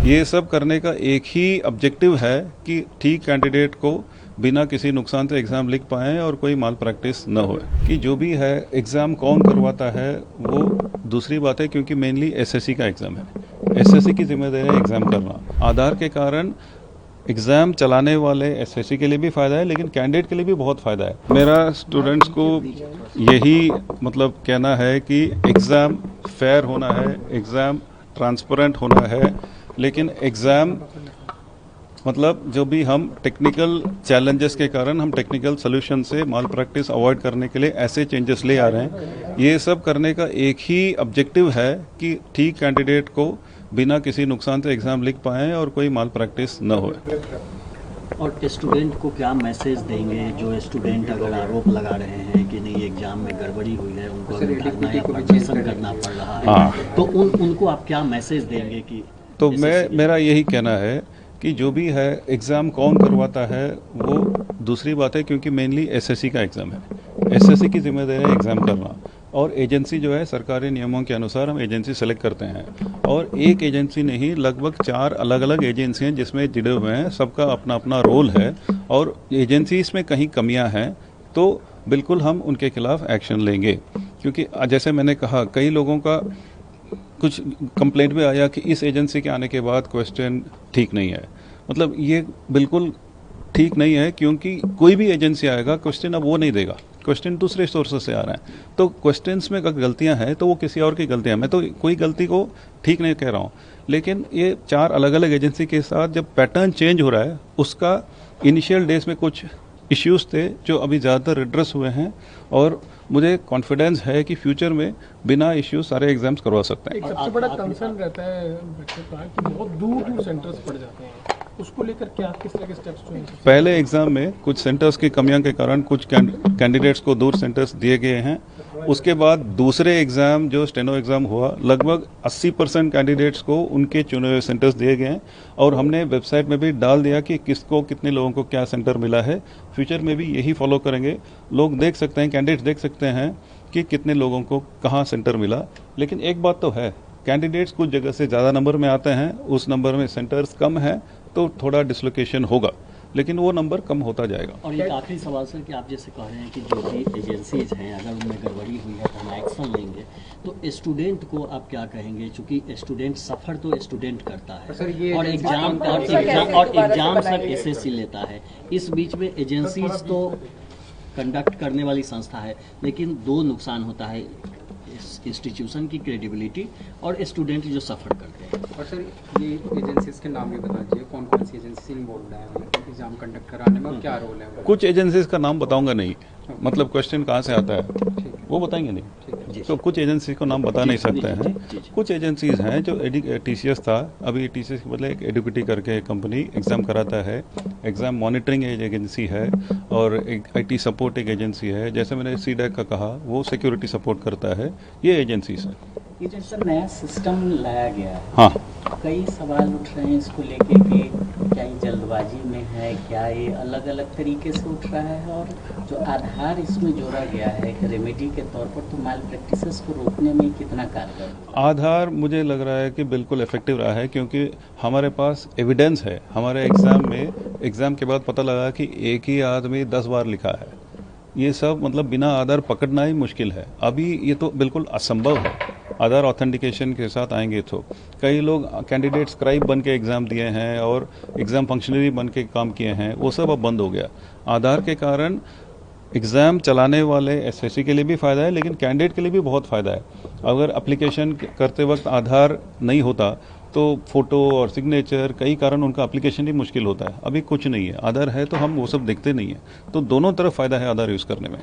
ये सब करने का एक ही ऑब्जेक्टिव है कि ठीक कैंडिडेट को बिना किसी नुकसान से एग्ज़ाम लिख पाएँ और कोई माल प्रैक्टिस न हो। कि जो भी है एग्ज़ाम कौन करवाता है वो दूसरी बात है, क्योंकि मेनली एसएससी का एग्ज़ाम है। एसएससी की जिम्मेदारी है एग्ज़ाम करना। आधार के कारण एग्ज़ाम चलाने वाले एसएससी के लिए भी फ़ायदा है, लेकिन कैंडिडेट के लिए भी बहुत फ़ायदा है। मेरा स्टूडेंट्स को यही मतलब कहना है कि एग्ज़ाम फेयर होना है, एग्ज़ाम ट्रांसपेरेंट होना है, लेकिन एग्ज़ाम मतलब जो भी हम टेक्निकल चैलेंजेस के कारण हम टेक्निकल सोल्यूशन से माल प्रैक्टिस अवॉइड करने के लिए ऐसे चेंजेस ले आ रहे हैं। ये सब करने का एक ही ऑब्जेक्टिव है कि ठीक कैंडिडेट को बिना किसी नुकसान से एग्ज़ाम लिख पाएँ और कोई माल प्रैक्टिस न हो। और स्टूडेंट को क्या मैसेज देंगे जो स्टूडेंट अगर आरोप लगा रहे हैं कि नहीं एग्जाम में गड़बड़ी हुई है, उनको धरना या प्रदर्शन करना पड़ रहा है, हाँ। तो उनको आप क्या मैसेज देंगे? कि तो मेरा यही कहना है कि जो भी है एग्ज़ाम कौन करवाता है वो दूसरी बात है, क्योंकि मेनली एसएससी का एग्ज़ाम है। एसएससी की जिम्मेदारी है एग्ज़ाम करना, और एजेंसी जो है सरकारी नियमों के अनुसार हम एजेंसी सेलेक्ट करते हैं। और एक एजेंसी नहीं, लगभग 4 अलग अलग एजेंसी हैं जिसमें जुड़े हुए हैं, सबका अपना अपना रोल है। और एजेंसीज में कहीं कमियां हैं तो बिल्कुल हम उनके खिलाफ एक्शन लेंगे, क्योंकि जैसे मैंने कहा कई लोगों का कुछ कंप्लेंट भी आया कि इस एजेंसी के आने के बाद क्वेश्चन ठीक नहीं है। मतलब ये बिल्कुल ठीक नहीं है, क्योंकि कोई भी एजेंसी आएगा क्वेश्चन अब वो नहीं देगा, क्वेश्चन दूसरे सोर्सेज से आ रहे हैं। तो क्वेश्चंस में अगर गलतियां हैं तो वो किसी और की गलतियां, मैं तो कोई गलती को ठीक नहीं कह रहा हूं, लेकिन ये 4 अलग अलग एजेंसी के साथ जब पैटर्न चेंज हो रहा है, उसका इनिशियल डेज में कुछ इश्यूज थे जो अभी ज़्यादातर एड्रेस हुए हैं, और मुझे कॉन्फिडेंस है कि फ्यूचर में बिना इश्यूज सारे एग्जाम्स करवा सकते हैं। एक सबसे बड़ा कंसर्न रहता है बच्चों का कि बहुत दूर दूर सेंटर्स पड़ जाते हैं, उसको लेकर क्या किस तरह के स्टेप्स चुने? पहले एग्जाम में कुछ सेंटर्स की कमियों के कारण कुछ कैंडिडेट्स को दूर सेंटर्स दिए गए हैं। उसके बाद दूसरे एग्जाम जो स्टेनो एग्जाम हुआ, लगभग 80% कैंडिडेट्स को उनके चुने हुए सेंटर्स दिए गए हैं, और हमने वेबसाइट में भी डाल दिया कि किसको कितने लोगों को क्या सेंटर मिला है। फ्यूचर में भी यही फॉलो करेंगे। लोग देख सकते हैं, कैंडिडेट्स देख सकते हैं कि कितने लोगों को कहाँ सेंटर मिला। लेकिन एक बात तो है, कैंडिडेट्स कुछ जगह से ज़्यादा नंबर में आते हैं, उस नंबर में सेंटर्स कम है तो थोड़ा डिसलोकेशन होगा, लेकिन वो नंबर कम होता जाएगा। और एक आखिरी सवाल सर, कि आप जैसे कह रहे हैं कि जो भी एजेंसीज हैं अगर उनमें गड़बड़ी हुई है तो हम एक्शन लेंगे, तो स्टूडेंट को आप क्या कहेंगे? चूंकि स्टूडेंट सफ़र तो स्टूडेंट करता है और एग्जाम सर एसएससी लेता है, इस बीच में एजेंसीज तो कंडक्ट करने वाली संस्था है, लेकिन 2 नुकसान होता है, इंस्टीट्यूशन की क्रेडिबिलिटी और स्टूडेंट जो सफ़र करते हैं। और सर ये एजेंसीज के नाम भी बता दीजिए, कौन कौन सी एजेंसी इन्वॉल्व है एग्जाम कंडक्ट कराने में, क्या रोल है? कुछ एजेंसीज का नाम बताऊंगा नहीं, मतलब क्वेश्चन कहाँ से आता है वो बताएंगे नहीं, तो कुछ एजेंसी को नाम बता नहीं सकते हैं। कुछ एजेंसीज हैं जो टीसीएस था, अभी टीसीएस के बदले एक एडुकेटी करके कंपनी एग्ज़ाम कराता है। एग्ज़ाम मॉनिटरिंग एक एजेंसी है, और एक आईटी सपोर्ट एक एजेंसी है। जैसे मैंने सीडैक का कहा, वो सिक्योरिटी सपोर्ट करता है। ये एजेंसीज हैं। ये जो सर नया सिस्टम लाया गया है, हाँ, कई सवाल उठ रहे हैं इसको लेके कि क्या ये जल्दबाजी में है, क्या ये अलग अलग तरीके से उठ रहा है, और जो आधार इसमें जोड़ा गया है एक रेमेडी के तौर पर, तो माल प्रैक्टिसेस को रोकने में कितना कारगर? आधार मुझे लग रहा है कि बिल्कुल इफेक्टिव रहा है, क्योंकि हमारे पास एविडेंस है। हमारे एग्ज़ाम में एग्ज़ाम के बाद पता लगा कि एक ही आदमी 10 बार लिखा है। ये सब मतलब बिना आधार पकड़ना ही मुश्किल है। अभी ये तो बिल्कुल असंभव है। आधार ऑथेंटिकेशन के साथ आएंगे तो कई लोग कैंडिडेट स्क्राइब बन के एग्ज़ाम दिए हैं और एग्ज़ाम फंक्शनरी बन के काम किए हैं, वो सब अब बंद हो गया। आधार के कारण एग्ज़ाम चलाने वाले एसएससी के लिए भी फ़ायदा है, लेकिन कैंडिडेट के लिए भी बहुत फ़ायदा है। अगर एप्लीकेशन करते वक्त आधार नहीं होता तो फ़ोटो और सिग्नेचर, कई कारण उनका एप्लीकेशन ही मुश्किल होता है। अभी कुछ नहीं है, आधार है तो हम वो सब देखते नहीं हैं। तो दोनों तरफ फ़ायदा है आधार यूज़ करने में।